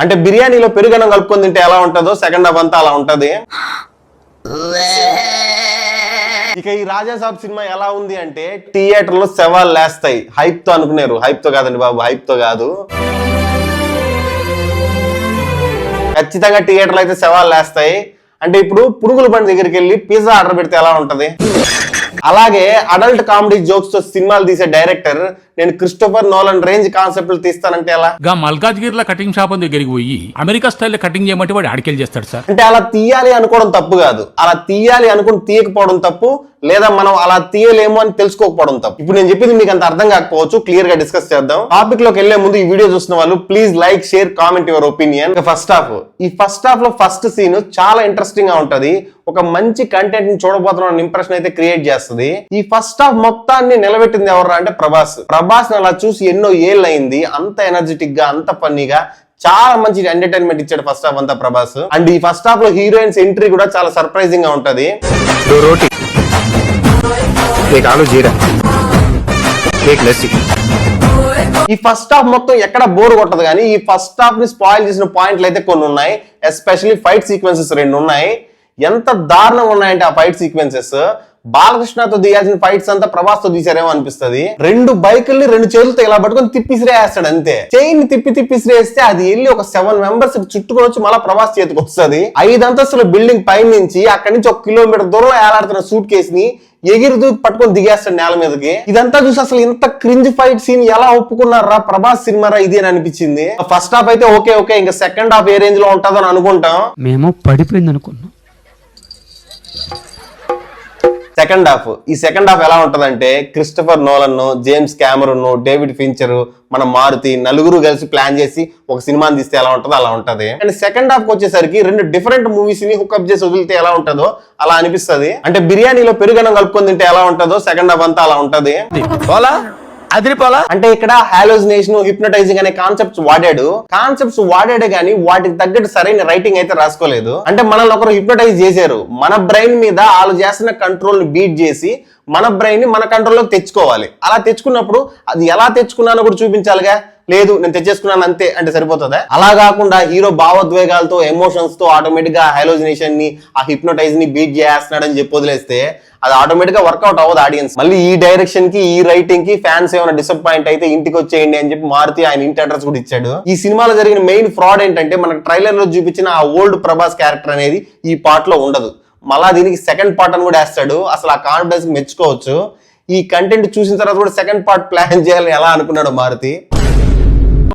అంటే బిర్యానీలో పెరుగన్నం కలుపుకొని తింటే ఎలా ఉంటుందో సెకండ్ హాఫ్ అంతా అలా ఉంటది. ఇక ఈ రాజాసాబ్ సినిమా ఎలా ఉంది అంటే థియేటర్ లో శవాలు లేస్తాయి. హైప్ తో అనుకున్నారు, హైప్ తో కాదండి బాబు, హైప్ తో కాదు, ఖచ్చితంగా థియేటర్లో అయితే శవాలు లేస్తాయి. అంటే ఇప్పుడు పురుగుల బండి దగ్గరికి వెళ్ళి పిజ్జా ఆర్డర్ పెడితే ఎలా ఉంటది, అలాగే అడల్ట్ కామెడీ జోక్స్ తో సినిమాలు తీసే డైరెక్టర్ నేను క్రిస్టోఫర్ నోలన్ రేంజ్ కాన్సెప్ట్లు తీస్తానంటే ఎలా? మల్కాజ్గిరి లో కటింగ్ షాప్ దగ్గరికి పోయి అమెరికా స్టైల్ కటింగ్ చేయమంటే వాడు అడికెళ్ళి చేస్తాడు సార్. అంటే అలా తీయాలి అనుకోవడం తప్పు కాదు, అలా తీయాలి అనుకుని తీయకపోవడం తప్పు, లేదా మనం అలా తీయలేము అని తెలుసుకోకపోవడం తప్పు. ఇప్పుడు నేను చెప్పింది మీకు అంత అర్థం కాకపోవచ్చు, క్లియర్ గా డిస్కస్ చేద్దాం. టాపిక్ లోకి వెళ్లే ముందు ఈ వీడియో చూస్తున్న వాళ్ళు please like, share, comment your opinion. First half, ఈ ఫస్ట్ హాఫ్ లో ఫస్ట్ సీన్ చాలా ఇంట్రెస్టింగ్ గా ఉంటది. ఒక మంచి కంటెంట్ ని చూడబోతున్న ఇంప్రెషన్ అయితే క్రియేట్ చేస్తుంది. ఈ ఫస్ట్ హాఫ్ మొత్తాన్ని నిలబెట్టింది ఎవరు అంటే ప్రభాస్. ప్రభాస్ అలా చూసి ఎన్నో ఏళ్ళు అయింది. అంత ఎనర్జెటిక్ గా, అంత ఫన్నీగా, చాలా మంచి ఎంటర్టైన్మెంట్ ఇచ్చాడు ఫస్ట్ హాఫ్ అంతా ప్రభాస్. అండ్ ఈ ఫస్ట్ హాఫ్ లో హీరోయిన్స్ ఎంట్రీ కూడా చాలా సర్ప్రైజింగ్ గా ఉంటది. ఈ ఫస్ట్ హాఫ్ మొత్తం ఎక్కడ బోర్ కొట్టదు, కానీ ఈ ఫస్ట్ హాఫ్ ని స్పాయిల్ చేసిన పాయింట్లు అయితే కొన్ని ఉన్నాయి. ఎస్పెషల్లీ ఫైట్ సీక్వెన్సెస్ 2 ఉన్నాయి. ఎంత దారుణంగా ఉన్నాయంటే ఆ ఫైట్ సీక్వెన్సెస్, బాలకృష్ణతో తీయాల్సిన ఫైట్స్ అంతా ప్రభాస్ తో తీసారేమో అనిపిస్తుంది. 2 బైకుల్ని 2 చేతులతో ఇలా పట్టుకొని తిప్పిసిరేస్తాడు అంతే. చైన్ తిప్పిసిరేస్తే అది వెళ్ళి ఒక 7 మెంబర్స్ చుట్టుకొని వచ్చి మళ్ళీ ప్రభాస్ చేతికి వస్తుంది. 5 అంతస్తుల బిల్డింగ్ పై నుంచి అక్కడి నుంచి 1 కిలోమీటర్ దూరంలో ఏలాడుతున్న సూట్ కేసు ని ఎగిరి పట్టుకొని దిగేస్తాడు నేల మీదకి. ఇదంతా చూసి అసలు ఇంత క్రింజ్ ఫైట్ సీన్ ఎలా ఒప్పుకున్నారా, ప్రభాస్ సినిమారా ఇది అని అనిపించింది. ఫస్ట్ హాఫ్ అయితే ఓకే, ఇంకా సెకండ్ హాఫ్ ఏ రేంజ్ లో ఉంటుందని అనుకుంటాం. మేము పడిపోయింది అనుకున్నాం. సెకండ్ హాఫ్, ఈ సెకండ్ హాఫ్ ఎలా ఉంటదంటే Christopher Nolan, James Cameroon, David Fincher, మన మారుతి నలుగురు కలిసి ప్లాన్ చేసి ఒక సినిమాని తీస్తే ఎలా ఉంటుందో అలా ఉంటది. అండ్ సెకండ్ హాఫ్ వచ్చేసరికి 2 డిఫరెంట్ మూవీస్ ని హుక్అప్ చేసి వదిలితే ఎలా ఉంటుందో అలా అనిపిస్తుంది. అంటే బిర్యానీలో పెరుగన్నం కలుపుకొని తింటే ఎలా ఉంటుందో సెకండ్ హాఫ్ అంతా అలా ఉంటది. అంటే ఇక్కడ హాలోజినేషన్, హిప్నటైజింగ్ అనే కాన్సెప్ట్స్ వాడాడే కానీ వాటికి తగ్గట్టు సరైన రైటింగ్ అయితే రాసుకోలేదు. అంటే మనల్ని ఒకరు హిప్నటైజ్ చేశారు, మన బ్రెయిన్ మీద వాళ్ళు చేస్తున్న కంట్రోల్ ని బీట్ చేసి మన బ్రెయిన్ ని మన కంట్రోల్లోకి తెచ్చుకోవాలి. అలా తెచ్చుకున్నప్పుడు అది ఎలా తెచ్చుకున్నానో కూడా చూపించాలిగా. లేదు నేను తెచ్చేసుకున్నాను అంతే అంటే సరిపోతుందా? అలా కాకుండా హీరో భావోద్వేగాలతో, ఎమోషన్స్ తో ఆటోమేటిక్ గా హాలోజినేషన్ ని, ఆ హిప్నటైజ్ ని బీట్ చేస్తున్నాడు అని చెప్పి వదిలేస్తే అది ఆటోమేటిక్ గా వర్కౌట్ అవ్వదు ఆడియన్స్. మళ్ళీ ఈ డైరెక్షన్ కి, ఈ రైటింగ్ కి ఫ్యాన్స్ ఏమైనా డిసప్పాయింట్ అయితే ఇంటికి వచ్చేయండి అని చెప్పి మారుతి ఆయన ఇంటి అడ్రస్ కూడా ఇచ్చాడు. ఈ సినిమాలో జరిగిన మెయిన్ ఫ్రాడ్ ఏంటంటే మనకు ట్రైలర్ లో చూపించిన ఆ ఓల్డ్ ప్రభాస్ క్యారెక్టర్ అనేది ఈ పార్ట్ లో ఉండదు. మళ్ళా దీనికి సెకండ్ పార్ట్ అని కూడా వేస్తాడు. అసలు ఆ కాన్ఫిడెన్స్ మెచ్చుకోవచ్చు. ఈ కంటెంట్ చూసిన తర్వాత కూడా సెకండ్ పార్ట్ ప్లాన్ చేయాలని ఎలా అనుకున్నాడు మారుతి.